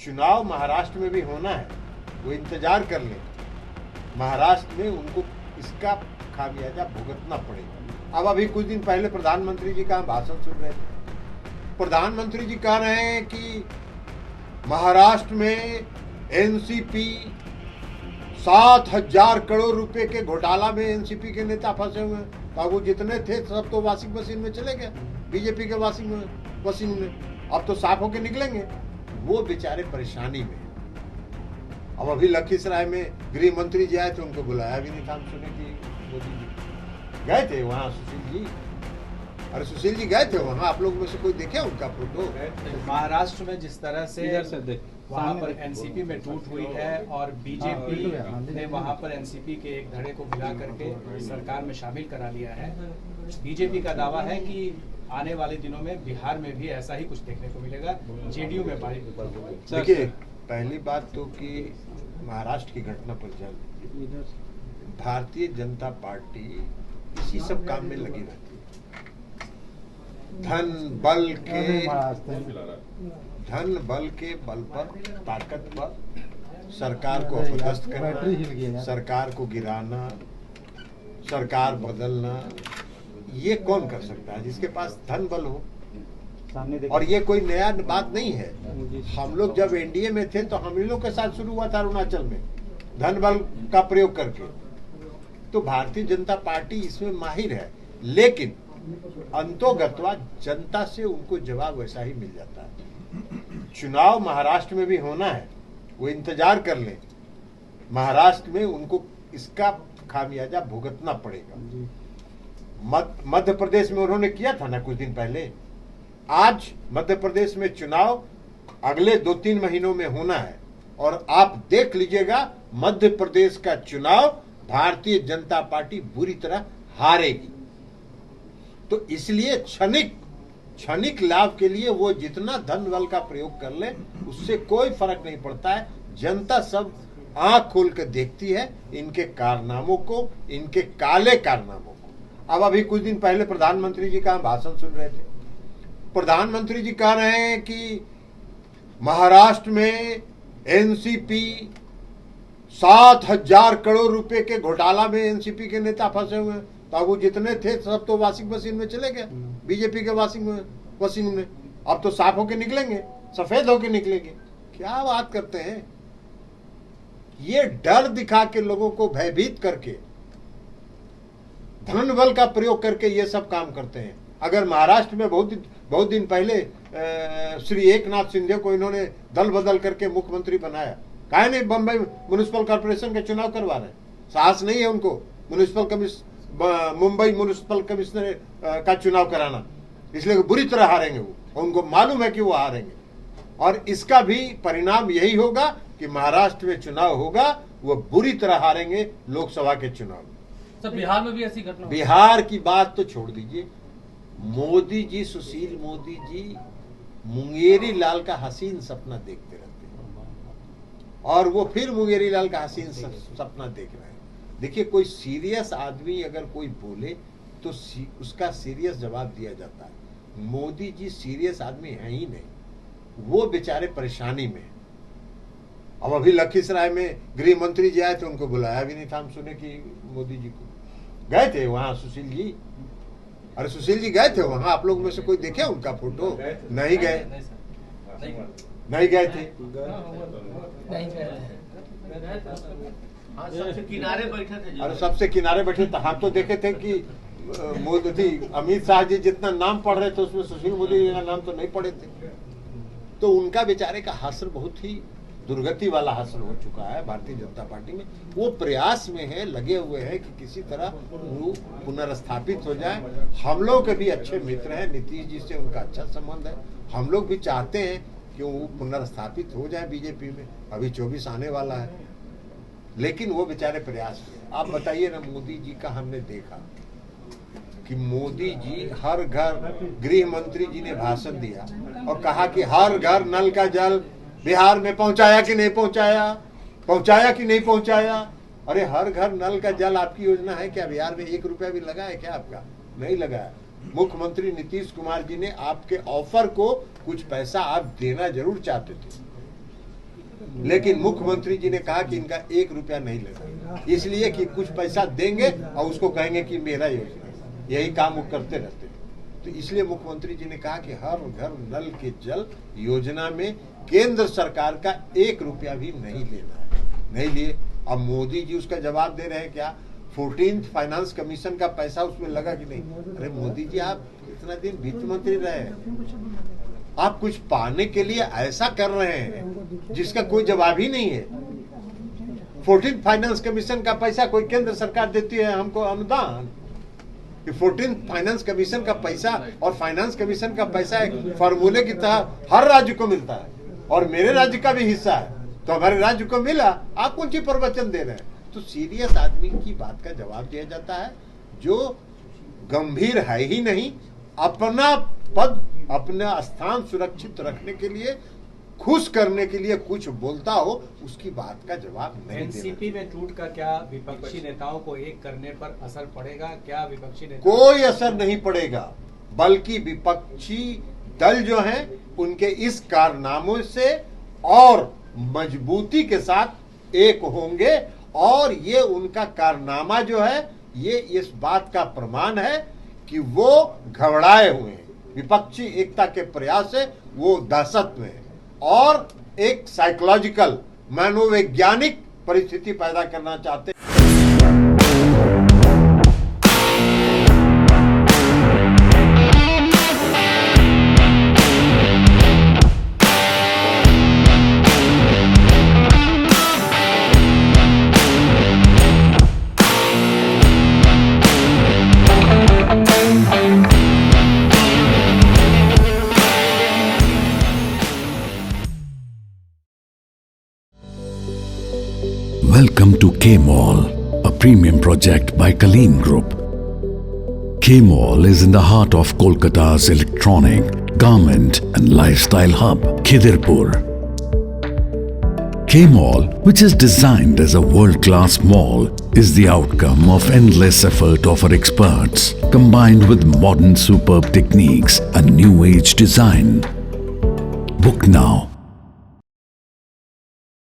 चुनाव महाराष्ट्र में भी होना है, वो इंतजार कर ले। महाराष्ट्र में उनको इसका खामियाजा भुगतना पड़ेगा। अब अभी कुछ दिन पहले प्रधानमंत्री जी का भाषण सुन रहे थे। प्रधानमंत्री जी कह रहे हैं कि महाराष्ट्र में एनसीपी 7,000 करोड़ रुपए के घोटाला में एनसीपी के नेता फंसे हुए हैं। तो वो जितने थे सब तो वॉशिंग मशीन में चले गए, बीजेपी के वॉशिंग मशीन में। अब तो साफ होके निकलेंगे। वो बेचारे परेशानी में। अब अभी लखीसराय में गृह मंत्री जी आए थे, उनको बुलाया भी नहीं था। हम सुने कि मोदी जी गए थे वहाँ, सुशील जी। अरे सुशील जी गए थे वहाँ, आप लोग में से कोई देखे उनका फोटो? महाराष्ट्र में जिस तरह से वहाँ पर एनसीपी में टूट हुई है और बीजेपी ने वहाँ पर एनसीपी के एक धड़े को मिला करके सरकार में शामिल करा लिया है। बीजेपी का दावा है कि आने वाले दिनों में बिहार में भी ऐसा ही कुछ देखने को मिलेगा, जेडीयू में बारी। देखिए, पहली बात तो कि महाराष्ट्र की घटना पर जल्द भारतीय जनता पार्टी इसी सब काम में लगी रहती है। धन बल के बल पर, ताकत पर सरकार को अपदस्थ करना, सरकार को गिराना, सरकार बदलना, ये कौन कर सकता है जिसके पास धन बल हो? और ये कोई नया बात नहीं है। हम लोग जब एनडीए में थे तो हम लोग के साथ शुरू हुआ था अरुणाचल में धन बल का प्रयोग करके। तो भारतीय जनता पार्टी इसमें माहिर है, लेकिन अंतोगत्वा जनता से उनको जवाब वैसा ही मिल जाता है। चुनाव महाराष्ट्र में भी होना है, वो इंतजार कर ले। महाराष्ट्र में उनको इसका खामियाजा भुगतना पड़ेगा। मध्य प्रदेश में उन्होंने किया था ना कुछ दिन पहले। आज मध्य प्रदेश में चुनाव अगले 2-3 महीनों में होना है और आप देख लीजिएगा मध्य प्रदेश का चुनाव भारतीय जनता पार्टी बुरी तरह हारेगी। तो इसलिए क्षणिक लाभ के लिए वो जितना धन बल का प्रयोग कर ले उससे कोई फर्क नहीं पड़ता है। जनता सब आंख खोल कर देखती है इनके कारनामों को, इनके काले कारनामों को। अब अभी कुछ दिन पहले प्रधानमंत्री जी का भाषण सुन रहे थे। प्रधानमंत्री जी कह रहे हैं कि महाराष्ट्र में एनसीपी 7,000 करोड़ रुपए के घोटाला में एनसीपी के नेता फंसे हुए हैं। तो वो जितने थे सब तो वॉशिंग मशीन में चले गए, बीजेपी के वॉशिंग मशीन में। अब तो साफ होके निकलेंगे, सफेद होके निकलेंगे। क्या बात करते हैं? ये डर दिखा के लोगों को भयभीत करके, धन बल का प्रयोग करके ये सब काम करते हैं। अगर महाराष्ट्र में बहुत दिन पहले श्री एकनाथ शिंदे को इन्होंने दल बदल करके मुख्यमंत्री बनाया, काहे नहीं बम्बई म्युनिसिपल कॉर्पोरेशन के चुनाव करवा रहे? साहस नहीं है उनको मुंबई म्युनिसिपल कमिश्नर का चुनाव कराना, इसलिए बुरी तरह हारेंगे वो, और उनको मालूम है कि वो हारेंगे। और इसका भी परिणाम यही होगा कि महाराष्ट्र में चुनाव होगा, वो बुरी तरह हारेंगे लोकसभा के चुनाव। सर, बिहार में भी ऐसी घटना? बिहार की बात तो छोड़ दीजिए। मोदी जी, सुशील मोदी जी मुंगेरी लाल का हसीन सपना देखते रहते हैं और वो फिर मुंगेरी लाल का हसीन सपना देख रहे हैं। देखिए, कोई सीरियस आदमी अगर कोई बोले तो उसका सीरियस जवाब दिया जाता है। मोदी जी सीरियस आदमी है ही नहीं, वो बेचारे परेशानी में। अब अभी लखीसराय में गृह मंत्री जी आए थे, उनको बुलाया भी नहीं था। हम सुने कि मोदी जी को गए थे वहाँ, सुशील जी। अरे सुशील जी गए थे वहाँ, आप लोग में से कोई देखे उनका फोटो? नहीं गए, नहीं गए थे। सबसे किनारे बैठे थे। अरे सबसे किनारे बैठे थे। हम तो देखे थे कि मोदी, अमित शाह जी जितना नाम पढ़ रहे थे उसमें सुशील मोदी जी का नाम तो नहीं पढ़े थे। तो उनका बेचारे का हश्र बहुत ही दुर्गति वाला हश्र हो चुका है भारतीय जनता पार्टी में। वो प्रयास में है, लगे हुए हैं कि किसी तरह वो पुनर्स्थापित हो जाए। हम लोग के भी अच्छे मित्र हैं, नीतीश जी से उनका अच्छा संबंध है। हम लोग भी चाहते हैं कि वो पुनर्स्थापित हो जाए बीजेपी में। अभी 24 आने वाला है, लेकिन वो बेचारे प्रयास में। आप बताइए ना, मोदी जी का हमने देखा कि मोदी जी हर घर, गृह मंत्री जी ने भाषण दिया और कहा कि हर घर नल का जल बिहार में पहुंचाया कि नहीं पहुंचाया, पहुंचाया कि नहीं पहुंचाया। अरे हर घर नल का जल आपकी योजना है क्या? बिहार में 1 रुपया भी लगा है क्या आपका? नहीं लगा है। मुख्यमंत्री नीतीश कुमार जी ने आपके ऑफर को कुछ पैसा आप देना जरूर चाहते थे, लेकिन मुख्यमंत्री जी ने कहा कि इनका 1 रुपया नहीं लेना, इसलिए कि कुछ पैसा देंगे और उसको कहेंगे कि मेरा योजना है। यही काम वो करते रहते हैं। तो इसलिए मुख्यमंत्री जी ने कहा कि हर घर नल के जल योजना में केंद्र सरकार का 1 रुपया भी नहीं लेना है। नहीं लिए। अब मोदी जी उसका जवाब दे रहे हैं क्या? 14th फाइनेंस कमीशन का पैसा उसमें लगा कि नहीं? अरे मोदी जी, आप इतना दिन वित्त मंत्री रहे हैं, आप कुछ पाने के लिए ऐसा कर रहे हैं जिसका कोई जवाब ही नहीं है। 14th फाइनेंस कमीशन का पैसा कोई केंद्र सरकार देती है हमको अनुदान। 14th फाइनेंस कमीशन का पैसा और फाइनेंस कमीशन का पैसा एक फार्मूले की तरह हर राज्य को मिलता है और मेरे राज्य का भी हिस्सा है, तो हमारे राज्य को मिला, आप कौन सी प्रवचन दे रहे हैं? तो सीरियस आदमी की बात का जवाब दिया जाता है जो गंभीर है ही नहीं, अपना पद अपना स्थान सुरक्षित रखने के लिए, खुश करने के लिए कुछ बोलता हो, उसकी बात का जवाब नहीं देना। एनसीपी में टूट का क्या विपक्षी नेताओं को एक करने पर असर पड़ेगा? क्या विपक्षी नेता कोई असर नहीं पड़ेगा, बल्कि विपक्षी दल जो हैं उनके इस कारनामों से और मजबूती के साथ एक होंगे और ये उनका कारनामा जो है ये इस बात का प्रमाण है कि वो घबराए हुए हैं। विपक्षी एकता के प्रयास से वो दहशत में है और एक साइकोलॉजिकल मनोवैज्ञानिक परिस्थिति पैदा करना चाहते हैं। Welcome to K-Mall, a premium project by Kaleen Group. K-Mall is in the heart of Kolkata's electronic, garment and lifestyle hub, Khidirpur. K-Mall, which is designed as a world-class mall, is the outcome of endless effort of our experts, combined with modern superb techniques and new-age design. Book now